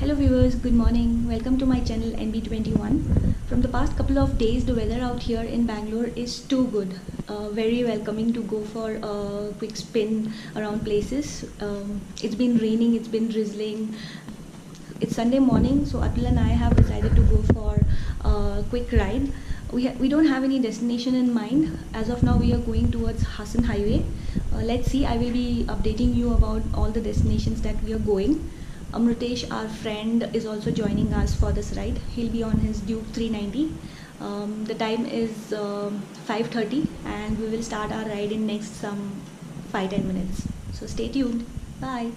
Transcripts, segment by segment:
Hello viewers, good morning. Welcome to my channel NB21. From the past couple of days, the weather out here in Bangalore is too good. Very welcoming to go for a quick spin around places. It's been raining, it's been drizzling. It's Sunday morning, so Atul and I have decided to go for a quick ride. We don't have any destination in mind. As of now, we are going towards Hassan Highway. Let's see, I will be updating you about all the destinations that we are going. Amrutesh, our friend, is also joining us for this ride. He'll be on his Duke 390. The time is 5:30 and we will start our ride in next some 5-10 minutes. So stay tuned. Bye.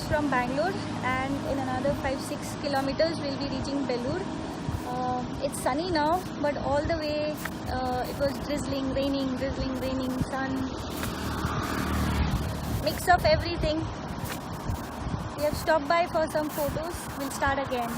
From Bangalore, and in another 5-6 kilometers we'll be reaching Belur. It's sunny now, but all the way it was drizzling, raining, sun, mix of everything. We have stopped by for some photos. We'll start again.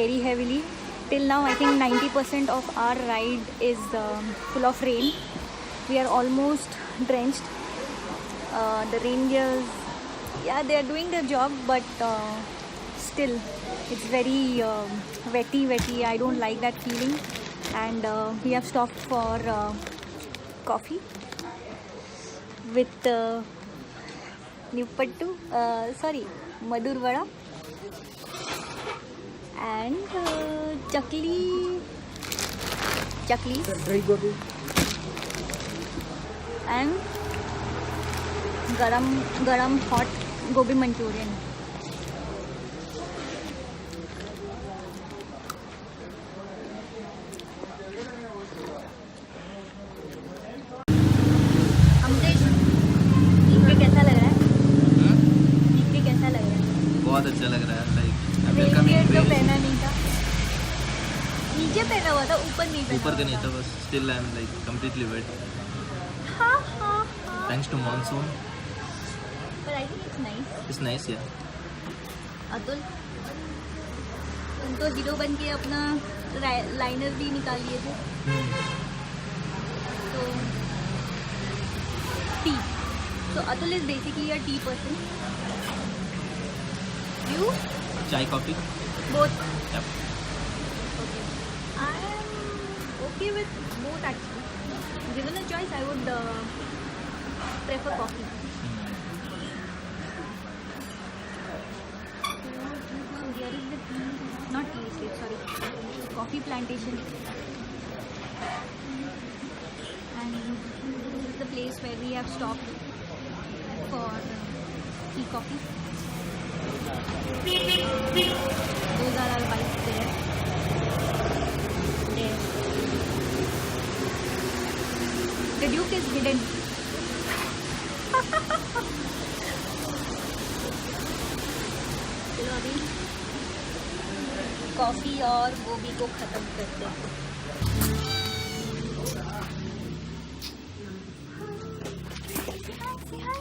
very heavily. Till now, I think 90% of our ride is full of rain. We are almost drenched. The rain gears, yeah, they are doing their job, but still, it's very wetty. I don't like that feeling. And we have stopped for coffee with Nippattu, Madur Vada and chaklis Dry gobi. and garam hot gobi manchurian. बहुत अच्छा लग रहा है like तो पहना नहीं था, नीचे पहना हुआ था, ऊपर नहीं पहना ऊपर का हुआ नहीं था, बस still I am like completely wet thanks to monsoon But I think it's nice. It's nice या अतुल, तुम तो हीरो बन के अपना लाइनर भी निकाल लिए थे. तो T. So Atul is basically a tea person. You? चाय coffee Both. Yep. Okay. I am okay with both actually. Given a choice, I would prefer coffee. Here is the tea, not tea estate, sorry, coffee plantation. And this is the place where we have stopped for tea coffee. Those are our bikes there. The Duke is hidden. चलो अभी coffee और गोभी को खत्म करते हैं. Say hi.